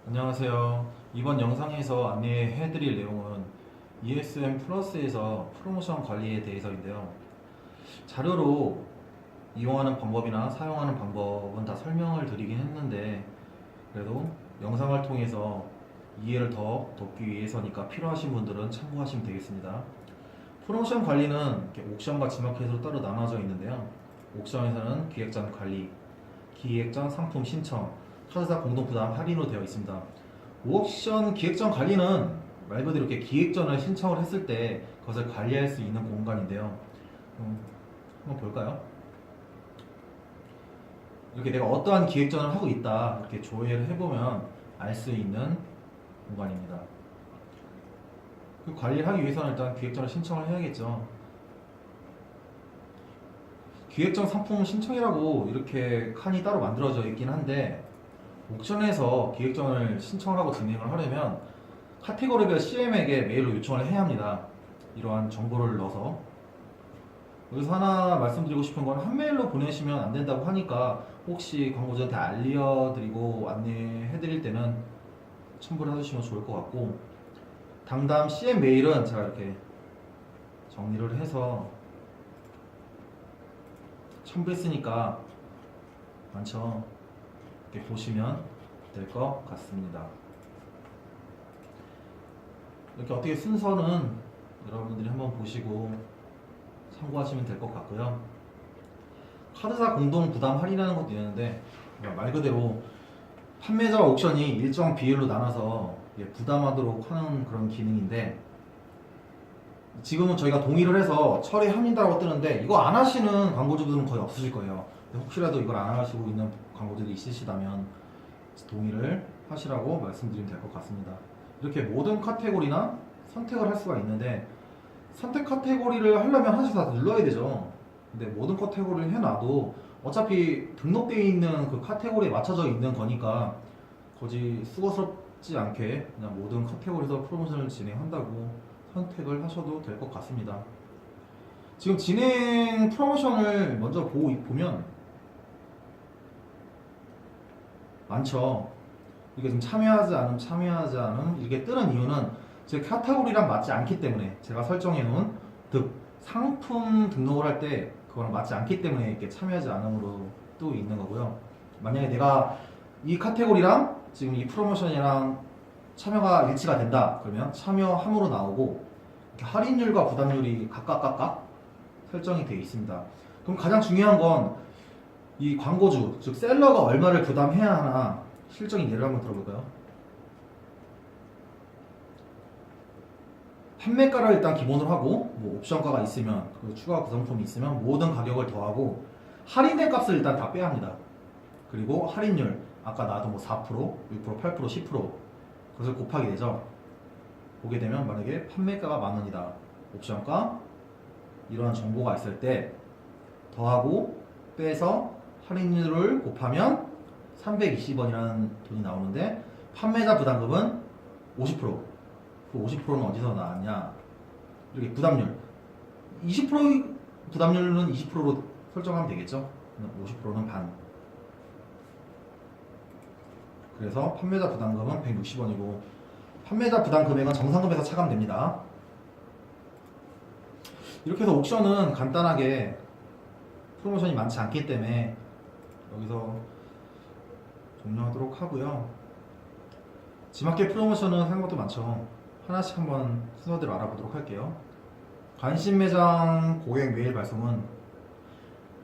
안녕하세요. 이번 영상에서 안내해드릴 내용은 ESM 플러스에서 프로모션 관리에 대해서인데요. 자료로 이용하는 방법이나 사용하는 방법은 다 설명을 드리긴 했는데 그래도 영상을 통해서 이해를 더 돕기 위해서니까 필요하신 분들은 참고하시면 되겠습니다. 프로모션 관리는 이렇게 옥션과 지마켓으로 따로 나눠져 있는데요. 옥션에서는 기획 전 관리, 기획 전 상품 신청, 카드사 공동 부담 할인으로 되어 있습니다. 옥션 기획전 관리는 말 그대로 이렇게 기획전을 신청을 했을 때 그것을 관리할 수 있는 공간인데요. 한번 볼까요? 이렇게 내가 어떠한 기획전을 하고 있다 이렇게 조회를 해보면 알 수 있는 공간입니다. 그 관리를 하기 위해서는 일단 기획전을 신청을 해야겠죠. 기획전 상품 신청이라고 이렇게 칸이 따로 만들어져 있긴 한데 옥션에서 기획전을 신청을 하고 진행을 하려면 카테고리별 CM에게 메일로 요청을 해야 합니다. 이러한 정보를 넣어서. 여기서 하나 말씀드리고 싶은 건 한 메일로 보내시면 안 된다고 하니까 혹시 광고주한테 알려드리고 안내해드릴 때는 첨부를 해주시면 좋을 것 같고, 당담 CM 메일은 제가 이렇게 정리를 해서 첨부했으니까 많죠. 이렇게 보시면 될 것 같습니다. 이렇게 어떻게 순서는 여러분들이 한번 보시고 참고하시면 될 것 같고요. 카드사 공동 부담 할인하는 것도 있는데 말 그대로 판매자와 옥션이 일정 비율로 나눠서 부담하도록 하는 그런 기능인데, 지금은 저희가 동의를 해서 처리합니다라고 뜨는데 이거 안 하시는 광고주들은 거의 없으실 거예요. 혹시라도 이걸 안 하시고 있는 광고들이 있으시다면 동의를 하시라고 말씀드리면 될 것 같습니다. 이렇게 모든 카테고리나 선택을 할 수가 있는데, 선택 카테고리를 하려면 하나씩 다 눌러야 되죠. 근데 모든 카테고리를 해놔도 어차피 등록되어 있는 그 카테고리에 맞춰져 있는 거니까 굳이 수고스럽지 않게 그냥 모든 카테고리에서 프로모션을 진행한다고 선택을 하셔도 될 것 같습니다. 지금 진행 프로모션을 먼저 보면 많죠. 이게 지금 참여하지 않음 이렇게 뜨는 이유는 제 카테고리랑 맞지 않기 때문에, 제가 설정해 놓은 즉 상품 등록을 할 때 그거랑 맞지 않기 때문에 이렇게 참여하지 않음으로 또 있는 거고요. 만약에 내가 이 카테고리랑 지금 이 프로모션이랑 참여가 일치가 된다 그러면 참여함으로 나오고, 이렇게 할인율과 부담률이 각각 설정이 되어 있습니다. 그럼 가장 중요한 건 이 광고주 즉 셀러가 얼마를 부담해야 하나 실적인 예를 한번 들어볼까요? 판매가를 일단 기본으로 하고 뭐 옵션가가 있으면 그 추가 구성품이 있으면 모든 가격을 더하고 할인된 값을 일단 다 빼야 합니다. 그리고 할인율 아까 나왔던 뭐 4%, 6%, 8%, 10% 그것을 곱하게 되죠. 보게 되면 만약에 판매가가 10,000원이다, 옵션가 이러한 정보가 있을 때 더하고 빼서 할인율을 곱하면 320원이라는 돈이 나오는데, 판매자 부담금은 50%. 그 50%는 어디서 나왔냐? 이렇게 부담률 20% 부담률은 20%로 설정하면 되겠죠. 50%는 반. 그래서 판매자 부담금은 160원이고 판매자 부담 금액은 정상금에서 차감됩니다. 이렇게 해서 옥션은 간단하게 프로모션이 많지 않기 때문에 여기서 종료하도록 하고요. 지마켓 프로모션은 하는 것도 많죠. 하나씩 한번 순서대로 알아보도록 할게요. 관심 매장 고객 메일 발송은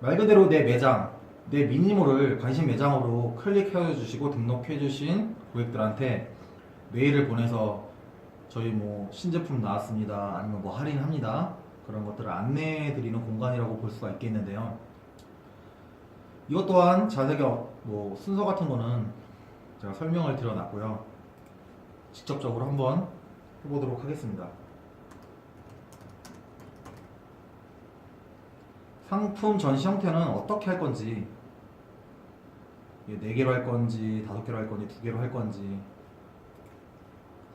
말 그대로 내 매장, 내 미니몰을 관심 매장으로 클릭해 주시고 등록해 주신 고객들한테 메일을 보내서 저희 뭐 신제품 나왔습니다, 아니면 뭐 할인합니다, 그런 것들을 안내해 드리는 공간이라고 볼 수가 있겠는데요. 이것 또한 자세하게 뭐 순서 같은 거는 제가 설명을 드려놨고요. 직접적으로 한번 해보도록 하겠습니다. 상품 전시 형태는 어떻게 할 건지, 4개로 할 건지 5개로 할 건지 2개로 할 건지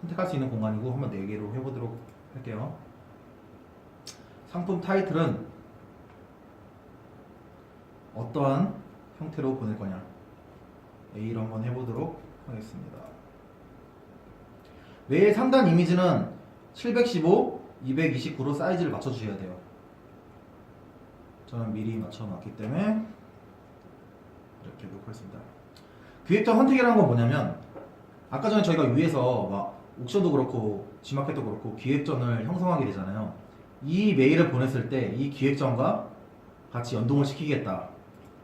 선택할 수 있는 공간이고 한번 4개로 해보도록 할게요. 상품 타이틀은 어떠한 형태로 보낼 거냐, A로 한번 해보도록 하겠습니다. 메일 상단 이미지는 715, 229로 사이즈를 맞춰주셔야 돼요. 저는 미리 맞춰놨기 때문에 이렇게 놓고 있습니다. 기획전 선택이라는 건 뭐냐면 아까 전에 저희가 위에서 막 옥션도 그렇고 G마켓도 그렇고 기획전을 형성하게 되잖아요. 이 메일을 보냈을 때 이 기획전과 같이 연동을 시키겠다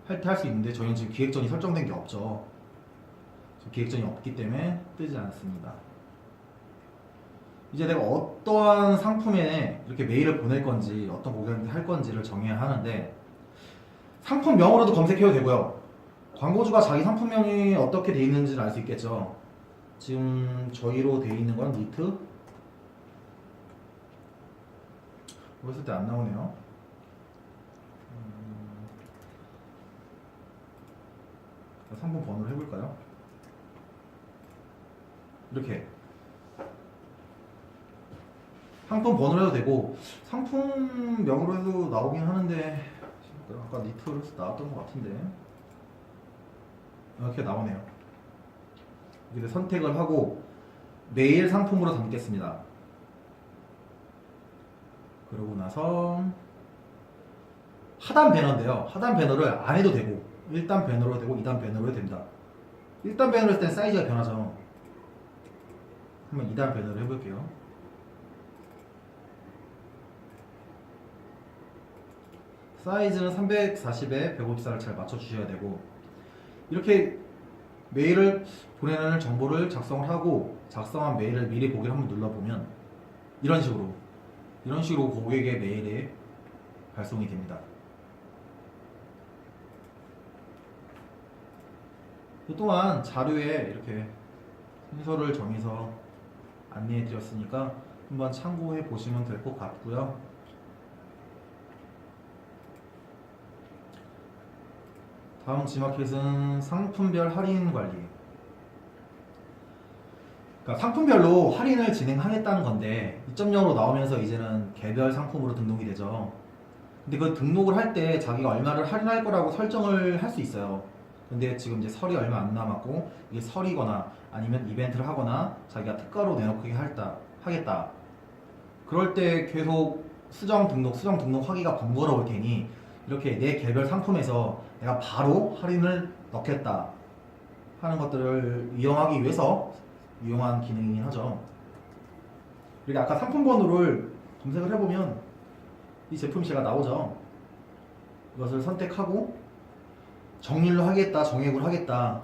할 때 할 수 있는데 저희는 지금 기획전이 설정된 게 없죠. 기획전이 없기 때문에 뜨지 않습니다. 이제 내가 어떠한 상품에 이렇게 메일을 보낼 건지 어떤 고객한테 할 건지를 정해야 하는데 상품명으로도 검색해도 되고요. 광고주가 자기 상품명이 어떻게 되어 있는지를 알 수 있겠죠. 지금 저희로 되어 있는 건 니트 그랬을 때 안 나오네요. 상품 번호를 해볼까요? 이렇게 상품 번호로 해도 되고 상품명으로 해도 나오긴 하는데 아까 니트로 나왔던 것 같은데 이렇게 나오네요. 이렇게 선택을 하고 메일 상품으로 담겠습니다. 그러고 나서 하단 배너인데요. 하단 배너를 안 해도 되고 1단 배너로 되고 2단 배너로 해도 됩니다. 1단 배너로 했을 땐 사이즈가 변하죠. 한번 2단 배너로 해볼게요. 사이즈는 340에 154를 잘 맞춰주셔야 되고 이렇게 메일을 보내는 정보를 작성을 하고 작성한 메일을 미리 보기를 한번 눌러보면 이런 식으로 고객의 메일이 발송이 됩니다. 또한 자료에 이렇게 순서를 정해서 안내해 드렸으니까 한번 참고해 보시면 될 것 같고요. 다음 G마켓은 상품별 할인 관리. 그러니까 상품별로 할인을 진행하겠다는 건데 2.0으로 나오면서 이제는 개별 상품으로 등록이 되죠. 근데 그 등록을 할 때 자기가 얼마를 할인할 거라고 설정을 할 수 있어요. 근데 지금 이제 설이 얼마 안 남았고 이게 설이거나 아니면 이벤트를 하거나 자기가 특가로 내놓게 하겠다. 그럴 때 계속 수정 등록하기가 번거로울 테니 이렇게 내 개별 상품에서 내가 바로 할인을 넣겠다 하는 것들을 이용하기 위해서 이용한 기능이긴 하죠. 이렇게 아까 상품 번호를 검색을 해보면 이 제품 제가 나오죠. 이것을 선택하고 정일로 하겠다, 정액으로 하겠다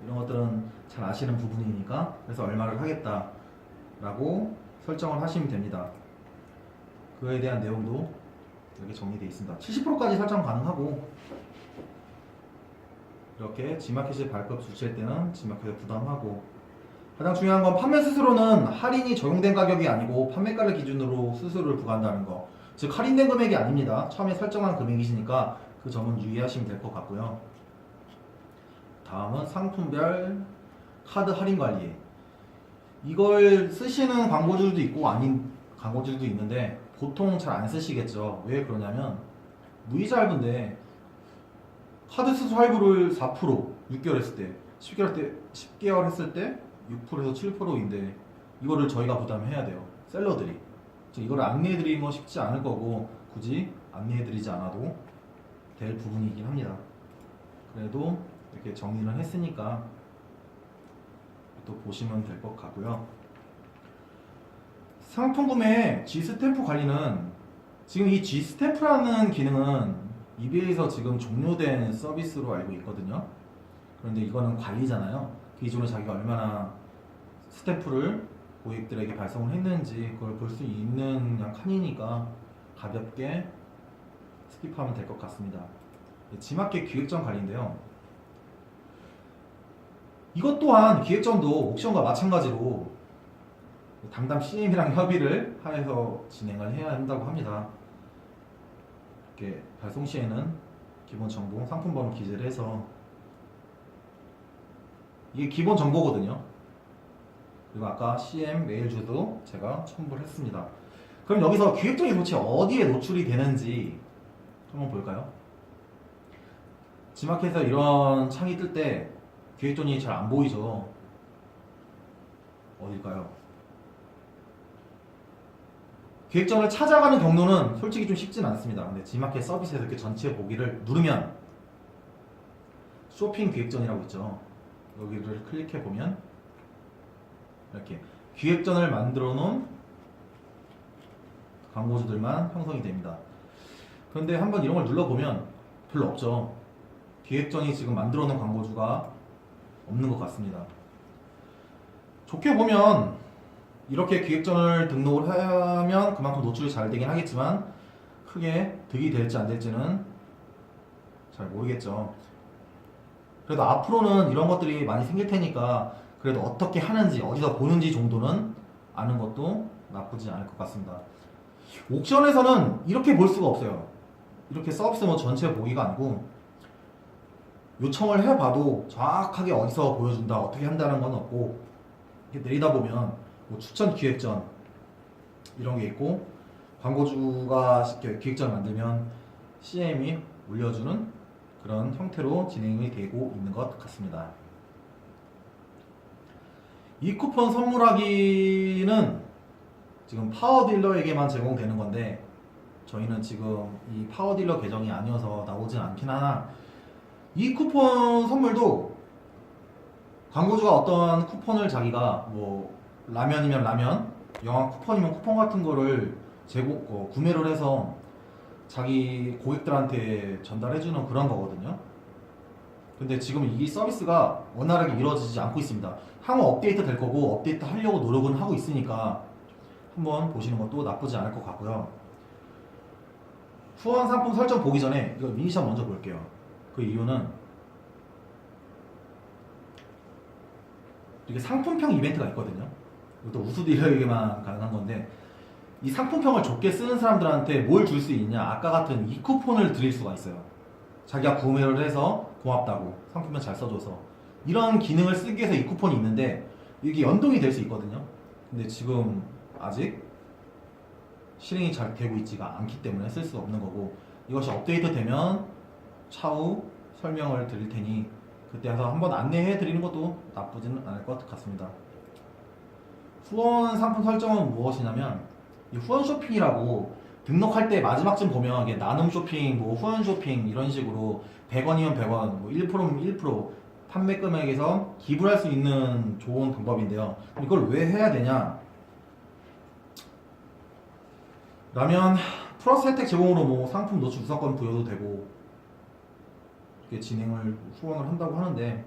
이런 것들은 잘 아시는 부분이니까 그래서 얼마를 하겠다 라고 설정을 하시면 됩니다. 그에 대한 내용도 이렇게 정리되어 있습니다. 70%까지 설정 가능하고 이렇게 G마켓이 발급 주체할 때는 G마켓을 부담하고 가장 중요한 건 판매 수수료는 할인이 적용된 가격이 아니고 판매가를 기준으로 수수료를 부과한다는 거. 즉 할인된 금액이 아닙니다. 처음에 설정한 금액이시니까 그 점은 유의하시면 될 것 같고요. 다음은 상품별 카드 할인 관리. 이걸 쓰시는 광고주들도 있고 아닌 광고주들도 있는데 보통 잘 안 쓰시겠죠. 왜 그러냐면 무이자 할부인데 카드 수수 할부를 4%, 6개월 했을 때, 10개월 했을 때 6%에서 7%인데 이거를 저희가 부담해야 돼요. 셀러들이. 이거를 안내해드리는 건 쉽지 않을 거고 굳이 안내해드리지 않아도 될 부분이긴 합니다. 그래도 이렇게 정리를 했으니까 또 보시면 될 것 같고요. 상품 구매 G스탬프 관리는 지금 이 G스탬프라는 기능은 eBay에서 지금 종료된 서비스로 알고 있거든요. 그런데 이거는 관리잖아요. 기존에 자기가 얼마나 스탬프를 고객들에게 발송을 했는지 그걸 볼 수 있는 그냥 칸이니까 가볍게 스킵하면 될 것 같습니다. G마켓 기획전 관리인데요. 이것 또한 기획전도 옥션과 마찬가지로 담당 CM이랑 협의를 하여서 진행을 해야 한다고 합니다. 이렇게 발송 시에는 기본 정보, 상품 번호 기재를 해서 이게 기본 정보거든요. 그리고 아까 CM 메일 주소 제가 첨부를 했습니다. 그럼 여기서 기획전이 도대체 어디에 노출이 되는지 한번 볼까요? G마켓에서 이런 창이 뜰 때 기획전이 잘 안 보이죠. 어딜까요? 기획전을 찾아가는 경로는 솔직히 좀 쉽진 않습니다. 근데 G마켓 서비스에서 이렇게 전체 보기를 누르면 쇼핑 기획전이라고 있죠. 여기를 클릭해 보면 이렇게 기획전을 만들어 놓은 광고주들만 형성이 됩니다. 그런데 한번 이런 걸 눌러보면 별로 없죠. 기획전이 지금 만들어 놓은 광고주가 없는 것 같습니다. 좋게 보면 이렇게 기획전을 등록을 하면 그만큼 노출이 잘 되긴 하겠지만 크게 득이 될지 안 될지는 잘 모르겠죠. 그래도 앞으로는 이런 것들이 많이 생길 테니까 그래도 어떻게 하는지 어디서 보는지 정도는 아는 것도 나쁘지 않을 것 같습니다. 옥션에서는 이렇게 볼 수가 없어요. 이렇게 서비스 뭐 전체 보기가 아니고 요청을 해봐도 정확하게 어디서 보여준다 어떻게 한다는 건 없고 이렇게 내리다 보면 뭐 추천 기획전 이런 게 있고 광고주가 기획전 만들면 CM이 올려주는 그런 형태로 진행이 되고 있는 것 같습니다. 이 쿠폰 선물하기는 지금 파워딜러에게만 제공되는 건데 저희는 지금 이 파워딜러 계정이 아니어서 나오진 않긴 하나 이 쿠폰 선물도 광고주가 어떤 쿠폰을 자기가 뭐 라면이면 라면, 영화 쿠폰이면 쿠폰 같은 거를 구매를 해서 자기 고객들한테 전달해주는 그런 거거든요. 근데 지금 이 서비스가 원활하게 이루어지지 않고 있습니다. 향후 업데이트 될 거고 업데이트 하려고 노력은 하고 있으니까 한번 보시는 것도 나쁘지 않을 것 같고요. 후원 상품 설정 보기 전에 이거 미니샷 먼저 볼게요. 그 이유는 이게 상품평 이벤트가 있거든요. 이것도 우수딜러에게만 가능한 건데 이 상품평을 좋게 쓰는 사람들한테 뭘 줄 수 있냐, 아까 같은 이 쿠폰을 드릴 수가 있어요. 자기가 구매를 해서 고맙다고 상품평 잘 써줘서 이런 기능을 쓰기 위해서 이 쿠폰이 있는데 이게 연동이 될 수 있거든요. 근데 지금 아직 실행이 잘 되고 있지가 않기 때문에 쓸 수 없는 거고 이것이 업데이트 되면 차후 설명을 드릴 테니 그때 가서 한번 안내해 드리는 것도 나쁘지는 않을 것 같습니다. 후원 상품 설정은 무엇이냐면 이 후원 쇼핑이라고 등록할 때 마지막쯤 보면 이게 나눔 쇼핑, 뭐 후원 쇼핑 이런 식으로 100원이면 100원, 뭐 1%면 1% 판매 금액에서 기부를 할 수 있는 좋은 방법인데요. 이걸 왜 해야 되냐? 라면 플러스 혜택 제공으로 뭐 상품 노출 우선권 부여도 되고 이렇게 진행을 후원을 한다고 하는데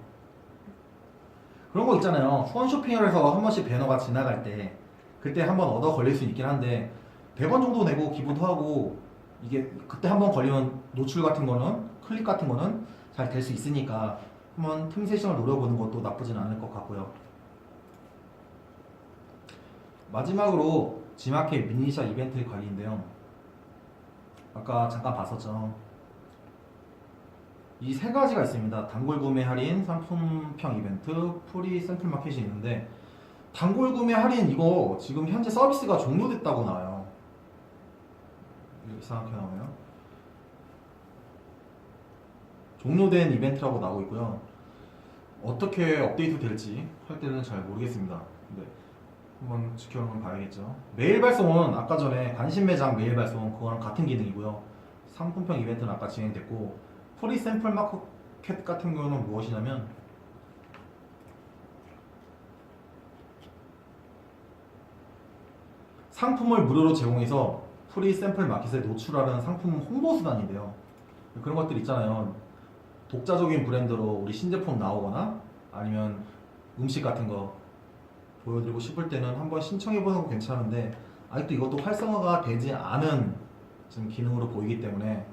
그런 거 있잖아요. 후원 쇼핑을 해서 한 번씩 배너가 지나갈 때 그때 한번 얻어 걸릴 수 있긴 한데 100원 정도 내고 기부도 하고 이게 그때 한번 걸리면 노출 같은 거는 클릭 같은 거는 잘 될 수 있으니까 한번 틈새 시장을 노려보는 것도 나쁘진 않을 것 같고요. 마지막으로 G마켓 미니샷 이벤트 관리인데요. 아까 잠깐 봤었죠. 이 세 가지가 있습니다. 단골 구매 할인, 상품평 이벤트, 프리 샘플 마켓이 있는데 단골 구매 할인 이거 지금 현재 서비스가 종료됐다고 나와요. 이상하게 나오네요. 종료된 이벤트라고 나오고 있고요. 어떻게 업데이트 될지 할 때는 잘 모르겠습니다. 근데 한번 지켜보면 봐야겠죠. 메일 발송은 아까 전에 관심 매장 메일 발송 그거랑 같은 기능이고요. 상품평 이벤트는 아까 진행됐고 프리 샘플 마켓 같은 경우는 무엇이냐면 상품을 무료로 제공해서 프리 샘플 마켓에 노출하는 상품 홍보 수단인데요. 그런 것들 있잖아요. 독자적인 브랜드로 우리 신제품 나오거나 아니면 음식 같은 거 보여드리고 싶을 때는 한번 신청해보는 거 괜찮은데 아직도 이것도 활성화가 되지 않은 지금 기능으로 보이기 때문에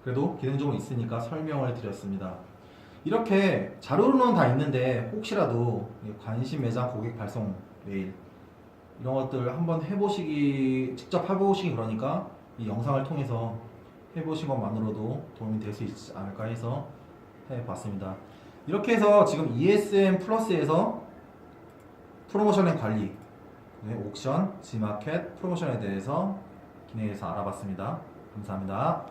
그래도 기능적으로 있으니까 설명을 드렸습니다. 이렇게 자료로는 다 있는데 혹시라도 관심 매장 고객 발송 메일 이런 것들 한번 해보시기 직접 해보시기 그러니까 이 영상을 통해서 해보신 것만으로도 도움이 될 수 있지 않을까 해서 해봤습니다. 이렇게 해서 지금 ESM 플러스에서 프로모션 앤 관리, 옥션, G마켓 프로모션에 대해서 기능에서 알아봤습니다. 감사합니다.